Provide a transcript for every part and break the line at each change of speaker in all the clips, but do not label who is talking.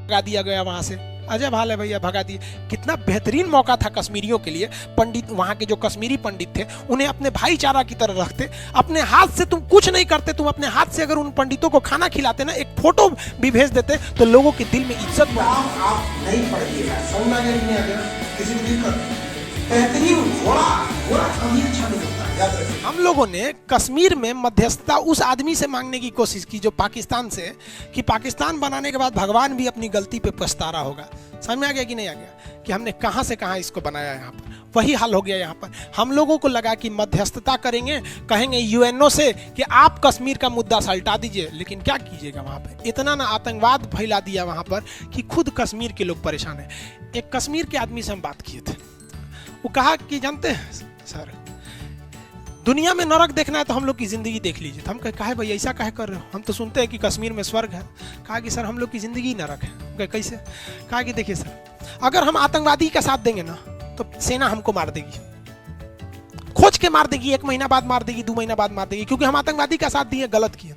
भगा दिया गया वहां से। अजय भाल है भैया, भगा दिए। कितना बेहतरीन मौका था कश्मीरियों के लिए। पंडित, वहां के जो कश्मीरी पंडित थे, उन्हें अपने भाईचारा की तरह रखते। अपने हाथ से तुम कुछ नहीं करते, तुम अपने हाथ से अगर उन पंडितों को खाना खिलाते ना, एक फोटो भी भेज देते, तो लोगों के दिल में इज्जत बढ़।
आप नहीं पढ़िएगा, समझना नहीं आ गया, किसी को दिक्कत। बेहतरीन घोड़ा कभी अच्छा नहीं होता, याद रखिए।
हम लोगों ने कश्मीर में मध्यस्थता उस आदमी से मांगने की कोशिश की जो पाकिस्तान से, कि पाकिस्तान बनाने के बाद भगवान भी अपनी गलती पे पछता रहा होगा। समझ में आ गया कि नहीं आ गया, कि हमने कहां से कहां इसको बनाया। यहाँ पर वही हाल हो गया। यहाँ पर हम लोगों को लगा कि मध्यस्थता करेंगे, कहेंगे यूएनओ से कि आप कश्मीर का मुद्दा सल्टा दीजिए, लेकिन क्या कीजिएगा वहां पर। इतना ना आतंकवाद फैला दिया वहां पर कि खुद कश्मीर के लोग परेशान है। एक कश्मीर के आदमी से हम बात किए थे, वो कहा कि जानते हैं सर, दुनिया में नरक देखना है तो हम लोग की जिंदगी देख लीजिए। तो हम कहे भाई ऐसा कहे कर रहे हो, हम तो सुनते हैं कि कश्मीर में स्वर्ग है। कहा कि सर हम लोग की जिंदगी नरक है। कैसे? कहा कि देखिए सर, अगर हम आतंकवादी का साथ देंगे ना तो सेना हमको मार देगी, खोज के मार देगी, 1 महीना बाद मार देगी, 2 महीना बाद मार देगी, क्योंकि हम आतंकवादी का साथ दिए, गलत किए।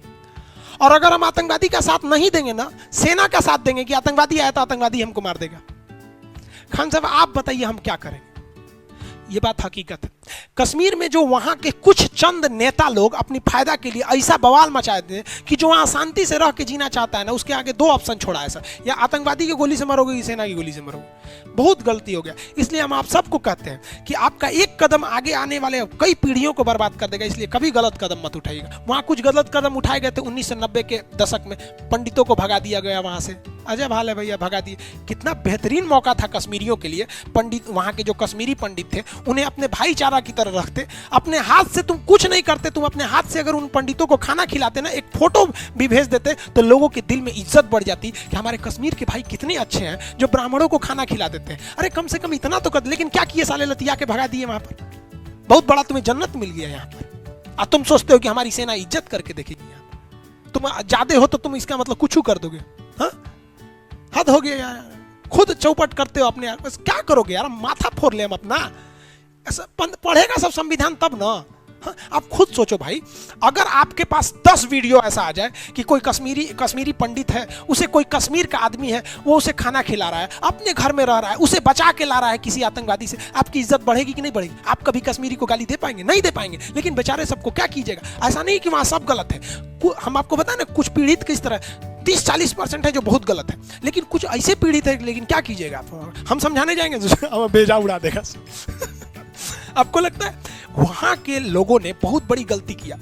और अगर हम आतंकवादी का साथ नहीं देंगे ना, सेना का साथ देंगे कि आतंकवादी आया तो आतंकवादी हमको मार देगा। खान साहब आप बताइए हम क्या करेंगे? ये बात हकीकत है। कश्मीर में जो वहां के कुछ चंद नेता लोग अपनी फायदा के लिए ऐसा बवाल मचाए थे कि जो वहां शांति से रह के जीना चाहता है ना, उसके आगे 2 ऑप्शन छोड़ा है सर, या आतंकवादी की गोली से मरोगे या सेना की गोली से मरोगे। बहुत गलती हो गया। इसलिए हम आप सबको कहते हैं कि आपका एक कदम आगे आने वाले कई पीढ़ियों को बर्बाद कर देगा। इसलिए कभी गलत कदम मत उठाइएगा। वहां कुछ गलत कदम उठाए गए थे 1990 के दशक में, पंडितों को भगा दिया गया वहां से। अजय भाल है भैया, भगा दिए। कितना बेहतरीन मौका था कश्मीरियों के लिए। पंडित, वहां के जो कश्मीरी पंडित थे, उन्हें अपने भाईचारा की तरह रखते। अपने हाथ से तुम कुछ नहीं करते, तुम अपने हाथ से अगर उन पंडितों को खाना खिलाते ना, एक फोटो भी भेज देते, तो लोगों के दिल में इज्जत बढ़ जाती कि हमारे कश्मीर के भाई कितने अच्छे हैं जो ब्राह्मणों को खाना खिला देते हैं। अरे कम से कम इतना तो कर। लेकिन क्या किए साले, लतिया के भगा दिए वहां पर। बहुत बड़ा तुम्हें जन्नत मिल गया यहाँ पर, और तुम सोचते हो कि हमारी सेना इज्जत करके देखेगी। यहाँ पर तुम ज्यादा हो तो तुम इसका मतलब कुछ कर दोगे। हाँ, हद हो गया यार। खुद चौपट करते हो अपने यार, बस क्या करोगे यार, माथा फोड़ ले हम अपना। ऐसा पढ़ेगा सब संविधान तब ना। हाँ, आप खुद सोचो भाई, अगर आपके पास 10 वीडियो ऐसा आ जाए कि कोई कश्मीरी पंडित है, उसे कोई कश्मीर का आदमी है, वो उसे खाना खिला रहा है, अपने घर में रह रहा है, उसे बचा के ला रहा है किसी आतंकवादी से, आपकी इज्जत बढ़ेगी कि नहीं बढ़ेगी? आप कभी कश्मीरी को गाली दे पाएंगे? नहीं दे पाएंगे। लेकिन बेचारे सबको क्या कीजिएगा। ऐसा नहीं कि वहां सब गलत है। हम आपको बताएं ना, कुछ पीड़ित किस तरह 30-40% है जो बहुत गलत है, लेकिन कुछ ऐसे पीड़ित है, लेकिन क्या कीजिएगा आप? हम समझाने जाएंगे तो बेजा उड़ा देगा। आपको लगता है वहां के लोगों ने बहुत बड़ी गलती किया?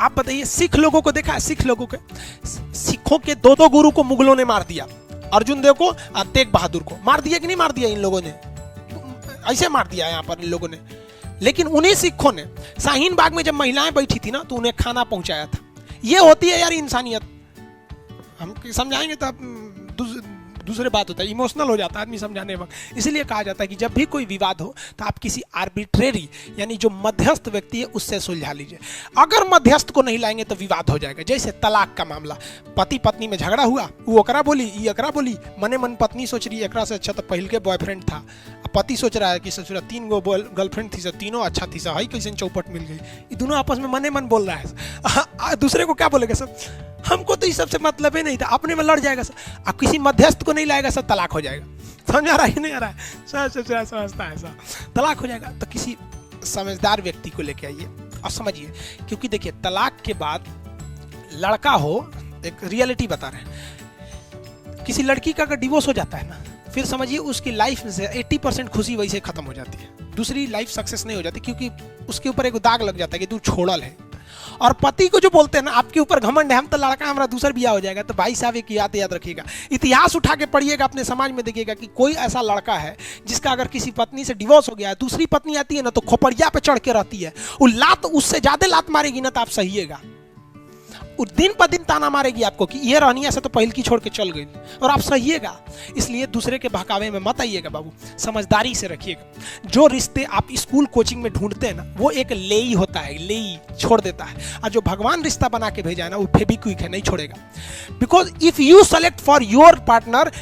आप बताइए, सिख लोगों को देखा है? सिखों के 2 गुरु को मुगलों ने मार दिया। अर्जुन देव को और तेग बहादुर को मार दिया कि नहीं मार दिया? इन लोगों ने ऐसे मार दिया यहाँ पर इन लोगों ने। लेकिन उन्हीं सिखों ने शाहीन बाग में जब महिलाएं बैठी थी ना, तो उन्हें खाना पहुंचाया था। ये होती है यार इंसानियत। हम समझाएंगे तो दूसरे बात होता है, इमोशनल हो जाता है आदमी समझाने वक्त। इसलिए कहा जाता है कि जब भी कोई विवाद हो तो आप किसी आर्बिट्रेरी, यानी जो मध्यस्थ व्यक्ति है, उससे सुलझा लीजिए। अगर मध्यस्थ को नहीं लाएंगे तो विवाद हो जाएगा। जैसे तलाक का मामला, पति पत्नी में झगड़ा हुआ, वो एकरा बोली, ये एकरा बोली, मने मन पत्नी सोच रही है एकरा से अच्छा तो पहले के बॉयफ्रेंड था। पति सोच रहा है कि ससुरा 3 गो गर्लफ्रेंड थी, तीनों अच्छा थी, हाई कैसे चौपट मिल गई। ये दोनों आपस में मने मन बोल रहा है। दूसरे को क्या बोलेगा सर? हमको तो इस सबसे मतलब ही नहीं था, अपने में लड़ जाएगा सर। आप किसी मध्यस्थ को नहीं लाएगा सर, तलाक हो जाएगा। समझ आ रहा है नहीं आ रहा है? समझता है सर, तलाक हो जाएगा। तो किसी समझदार व्यक्ति को लेके आइए और समझिए, क्योंकि देखिए तलाक के बाद लड़का हो, एक रियलिटी बता रहे हैं, किसी लड़की का अगर डिवोर्स हो जाता है ना, फिर समझिए उसकी लाइफ में से 80% खुशी वैसे खत्म हो जाती है। दूसरी लाइफ सक्सेस नहीं हो जाती, क्योंकि उसके ऊपर एक दाग लग जाता है कि तू छोड़ल है। और पति को जो बोलते हैं ना, आपके ऊपर घमंड है, हम तो लड़का हमारा दूसरा बियाह हो जाएगा, तो भाई साहब एक याद रखिएगा, इतिहास उठा के पढ़िएगा अपने समाज में, देखिएगा कि कोई ऐसा लड़का है जिसका अगर किसी पत्नी से डिवोर्स हो गया है, दूसरी पत्नी आती है ना तो खोपड़िया पे चढ़ के रहती है, वो लात उससे ज्यादा लात मारेगी ना तो आप सहिएगा। दिन पर दिन ताना मारेगी आपको कि ये रहनिया से तो पहल की छोड़ के चल गई, और आप सहिएगा। इसलिए दूसरे के बहकावे में मत आइएगा बाबू, समझदारी से रखिएगा। जो रिश्ते आप स्कूल कोचिंग में ढूंढते हैं ना, वो एक लेई होता है, लेई छोड़ देता है। और जो भगवान रिश्ता बना के भेजा है ना, वो फेविक्विक है, नहीं छोड़ेगा। Because if you select for your partner,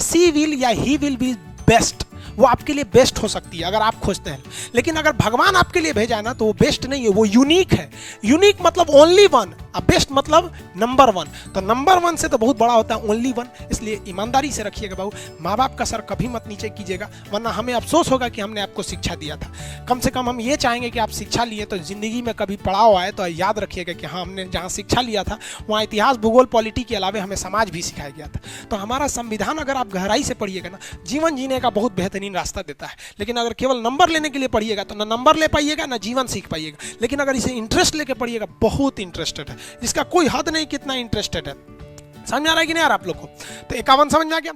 she will या ही विल बी बेस्ट, वो आपके लिए बेस्ट हो सकती है अगर आप खोजते हैं। लेकिन अगर भगवान आपके लिए भेजा है ना, तो वो बेस्ट नहीं है, वो यूनिक है। यूनिक मतलब ओनली वन, बेस्ट मतलब नंबर 1। तो नंबर 1 से तो बहुत बड़ा होता है ओनली 1, इसलिए ईमानदारी से रखिएगा बाबू। माँ बाप का सर कभी मत नीचे कीजिएगा, वरना हमें अफसोस होगा कि हमने आपको शिक्षा दिया था। कम से कम हम ये चाहेंगे कि आप शिक्षा लिए तो जिंदगी में कभी पड़ाव आए तो याद रखिएगा कि हाँ, हमने जहाँ शिक्षा लिया था वहाँ इतिहास, भूगोल, पॉलिटी के अलावा हमें समाज भी सिखाया गया था। तो हमारा संविधान अगर आप गहराई से पढ़िएगा ना, जीवन जीने का बहुत बेहतरीन रास्ता देता है। लेकिन अगर केवल नंबर लेने के लिए पढ़िएगा तो ना नंबर ले पाइएगा ना जीवन सीख पाइएगा। लेकिन अगर इसे इंटरेस्ट लेके पढ़िएगा, बहुत इंटरेस्टेड है, इसका कोई हद नहीं कितना इंटरेस्टेड है। समझ में आ रहा है कि नहीं यार आप लोग को? तो 51 समझ में आ गया।